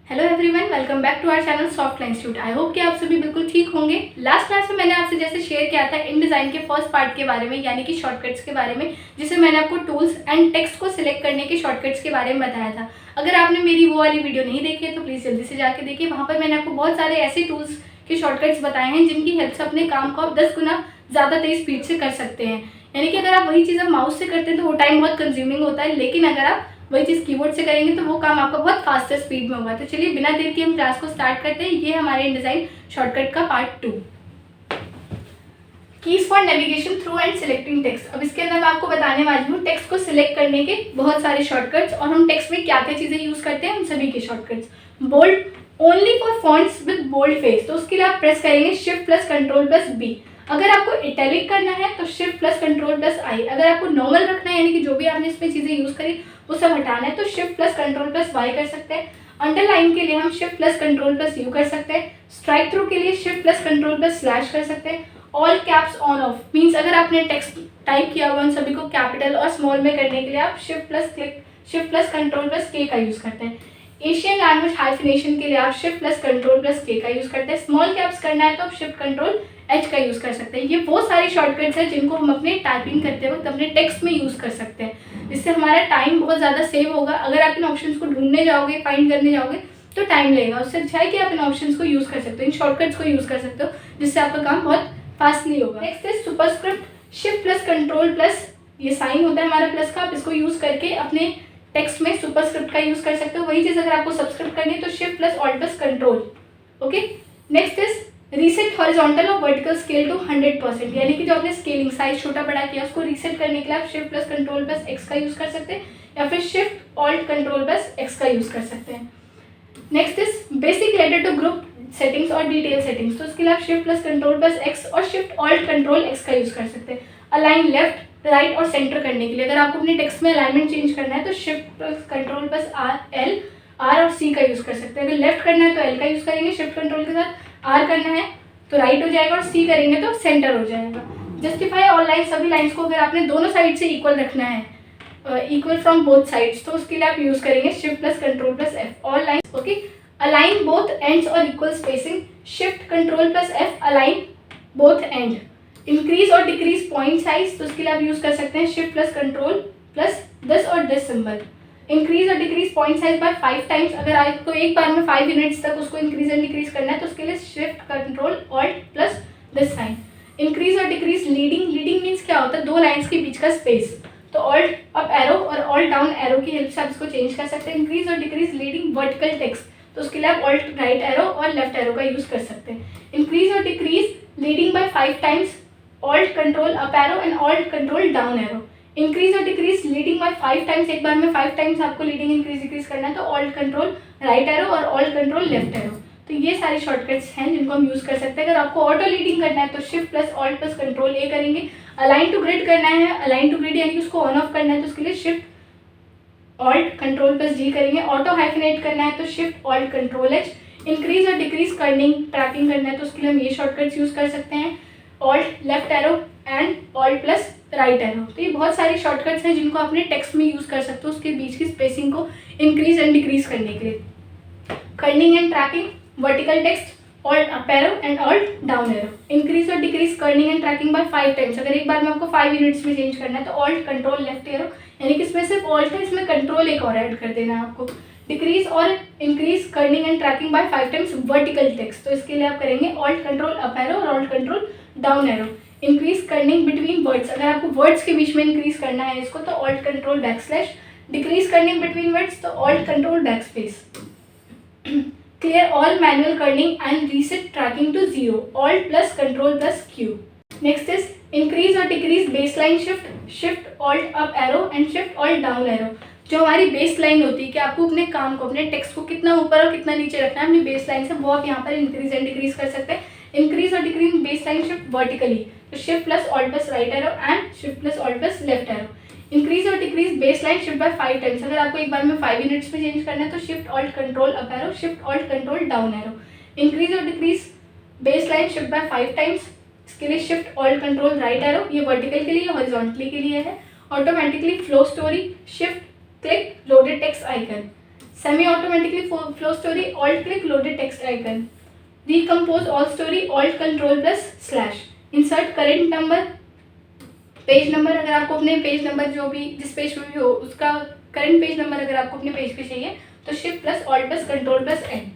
Hello everyone, welcome back to our channel Soft Line Institute. I hope कि आप सभी बिल्कुल ठीक होंगे। लास्ट क्लास में मैंने आपसे जैसे शेयर किया था इन डिज़ाइन के फर्स्ट पार्ट के बारे में, यानी कि शॉर्टकट्स के बारे में, जिसे मैंने आपको टूल्स एंड टेक्स्ट को सिलेक्ट करने के शॉर्टकट्स के बारे में बताया था। अगर आपने मेरी वो वाली वीडियो नहीं देखी है तो प्लीज़ जल्दी से जाके देखिए। वहाँ पर मैंने आपको बहुत सारे ऐसे टूल्स के शॉर्टकट्स बताए हैं जिनकी हेल्प से अपने काम को आप 10 गुना ज़्यादा तेज स्पीड से कर सकते हैं। यानी कि अगर आप वही चीज़ आप माउस से करते हैं तो वो टाइम बहुत कंज्यूमिंग होता है, लेकिन अगर आप वही चीज़ कीबोर्ड से करेंगे तो वो काम आपका बहुत फास्टर स्पीड में होगा। तो चलिए बिना देर के हम क्लास को स्टार्ट करते हैं। ये हमारे InDesign शॉर्टकट का part 2, keys for navigation through and selecting text. अब इसके अंदर मैं आपको बताने वाली हूँ टेक्स्ट को सिलेक्ट करने के बहुत सारे शॉर्टकट्स, और हम टेक्स्ट में क्या क्या चीज़ें यूज़ करते हैं उन सभी के shortcuts. Bold only for fonts with bold face, तो उसके लिए आप प्रेस करेंगे shift plus control plus B. अगर आपको इटैलिक करना है तो shift plus control plus I. अगर आपको नॉर्मल रखना है, यानी कि जो भी आपने इसमें चीज़ें यूज़ करी वो सब हटाना है, तो shift plus control plus Y कर सकते हैं। अंडरलाइन के लिए हम shift plus control plus U कर सकते हैं। स्ट्राइक थ्रू के लिए shift plus control plus slash कर सकते हैं। All caps on off means अगर आपने टेक्स्ट टाइप किया हुआ उन सभी को कैपिटल और स्मॉल में करने के लिए आप शिफ्ट प्लस कंट्रोल प्लस के का यूज़ करते हैं। एशियन लैंग्वेज हाइफिनेशन के लिए आप शिफ्ट प्लस कंट्रोल प्लस के का यूज़ करते हैं। स्मॉल कैप्स करना है तो आप शिफ्ट कंट्रोल एच का यूज़ कर सकते हैं। ये वो सारे शॉर्टकट्स हैं जिनको हम अपने टाइपिंग करते वक्त अपने टेक्स्ट में यूज़ कर सकते हैं, जिससे हमारा टाइम बहुत ज़्यादा सेव होगा। अगर आप इन ऑप्शंस को ढूंढने जाओगे, फाइंड करने जाओगे तो टाइम लगेगा। उससे अच्छा है कि आप इन ऑप्शंस को यूज़ कर सकते हो, इन शॉर्टकट्स को यूज़ कर सकते हो, जिससे आपका काम बहुत फास्टली होगा। नेक्स्ट है superscript shift plus control plus, ये साइन होता है हमारा प्लस का, आप इसको यूज़ करके अपने टेक्स्ट में सुपरस्क्रिप्ट का यूज़ कर सकते हो। वही चीज़ अगर आपको सब्सक्रिप्ट करनी है तो shift plus alt plus control. Okay, next is reset horizontal और वर्टिकल स्केल टू 100%, यानी कि जो आपने स्केलिंग साइज छोटा बड़ा किया उसको रीसेट करने के लिए आप shift plus control plus X का यूज़ कर सकते हैं, या फिर shift alt control plus X का यूज़ कर सकते हैं। Next is basic letter to group settings और डिटेल सेटिंग्स, तो उसके लिए आप shift plus control plus X और शिफ्ट ऑल्ट कंट्रोल एक्स का यूज़ कर सकते हैं। अलाइन लेफ्ट राइट और सेंटर करने के लिए अगर आपको अपने टेक्स्ट में अलाइनमेंट चेंज करना है तो shift plus control plus R और सी का यूज़ कर सकते हैं। अगर लेफ्ट करना है तो एल का यूज़ करेंगे शिफ्ट कंट्रोल के साथ, आर करना है तो राइट हो जाएगा और सी करेंगे तो सेंटर हो जाएगा। जस्टिफाई ऑल लाइन, सभी लाइन्स को अगर आपने दोनों साइड से इक्वल रखना है, इक्वल फ्रॉम बोथ साइड्स, तो उसके लिए आप यूज़ करेंगे shift plus control plus f all lines. Okay, align both ends और equal spacing, shift control plus f align both end. Increase और डिक्रीज पॉइंट साइज, तो उसके लिए आप यूज़ कर सकते हैं shift plus control plus this और दिस सिंबल। इंक्रीज और decrease point size by 5 times, अगर आपको एक बार में 5 यूनिट्स तक उसको इंक्रीज एंड डिक्रीज करना है तो उसके लिए shift control alt plus this sign. Increase और डिक्रीज लीडिंग मीन्स क्या होता है, दो लाइन्स के बीच का स्पेस, तो ऑल्ट अप एरो और ऑल्ट डाउन एरो की हेल्प से आप इसको चेंज कर सकते हैं। इंक्रीज और डिक्रीज लीडिंग वर्टिकल टेक्स्ट, तो उसके लिए आप ऑल्ट राइट एरो और लेफ्ट एरो का यूज़ कर सकते हैं। इंक्रीज और decrease leading by 5 times, alt control up arrow and alt control down arrow. Increase और डिक्रीज लीडिंग बाय 5 टाइम्स, एक बार में 5 टाइम्स आपको लीडिंग इंक्रीज डिक्रीज करना है तो ऑल्ट कंट्रोल राइट एरो और ऑल्ट कंट्रोल लेफ्ट एरो। तो ये सारे शॉर्टकट्स हैं जिनको हम यूज़ कर सकते हैं। अगर आपको ऑटो लीडिंग करना है तो shift plus alt plus control a करेंगे। अलाइन टू ग्रिड करना है, अलाइन टू ग्रिड यानी कि उसको ऑन ऑफ करना है तो उसके लिए शिफ्ट ऑल्ट कंट्रोल प्लस जी करेंगे। ऑटो हाइफिनेट करना है तो shift alt control H. Increase और डिक्रीज कर्निंग ट्रैकिंग करना है तो उसके लिए हम ये शॉर्टकट्स यूज़ कर सकते हैं, alt left arrow and alt plus right arrow. तो ये बहुत सारे शॉर्टकट्स हैं जिनको अपने टेक्स्ट में यूज़ कर सकते हो उसके बीच की स्पेसिंग को इंक्रीज एंड डिक्रीज करने के लिए। Kerning and tracking vertical text, alt up arrow and alt down arrow. Increase और decrease kerning and tracking by 5 times, अगर एक बार में आपको 5 यूनिट्स में चेंज करना है तो ऑल्ट कंट्रोल लेफ्ट एरो, यानी कि इसमें सिर्फ ऑल्ट है, इसमें कंट्रोल एक और ऐड कर देना है आपको। डिक्रीज और increase kerning and tracking by 5 times vertical text, तो इसके लिए आप करेंगे ऑल्ट कंट्रोल अप एरो और alt control down arrow. Increase kerning between words, अगर आपको वर्ड्स के बीच में इंक्रीज करना है इसको तो alt control backslash. Decrease kerning between words तो alt control backspace. Clear all manual kerning and reset tracking to 0, alt plus control plus q. Next is increase और decrease baseline shift, shift alt up arrow and shift alt down arrow. जो हमारी base line होती है कि आपको अपने काम को, अपने टेक्स्ट को कितना ऊपर और कितना नीचे रखना है अपनी बेस लाइन से, वो आप यहाँ पर इंक्रीज एंड डिक्रीज कर सकते हैं। इंक्रीज और decrease baseline shift vertically, तो shift plus alt plus right arrow and shift plus alt plus left arrow. Increase और decrease baseline shift by 5 times, अगर आपको एक बार में 5 यूनिट्स में चेंज करना है तो shift alt control up arrow, shift alt control down arrow. Increase और decrease baseline shift by 5 times, इसके लिए shift alt control right arrow, ये वर्टिकल के लिए, हॉरिजॉन्टली के लिए है। Automatically flow story, shift click loaded text icon. Semi automatically flow story, alt click loaded text icon, recompose all story, alt control plus slash, insert current number, page number अगर आपको अपने page number जो भी जिस page पे भी हो उसका करंट पेज नंबर अगर आपको अपने पेज पे चाहिए तो shift plus alt plus control plus N.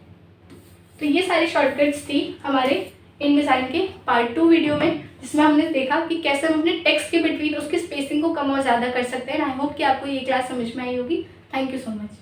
तो ये सारी शॉर्टकट्स थी हमारे इन डिज़ाइन के पार्ट 2 वीडियो में, जिसमें हमने देखा कि कैसे हम अपने टेक्स्ट के बिटवीन उसकी स्पेसिंग को कम और ज़्यादा कर सकते हैं। आई होप कि आपको ये क्लास समझ में आई होगी। Thank you so much.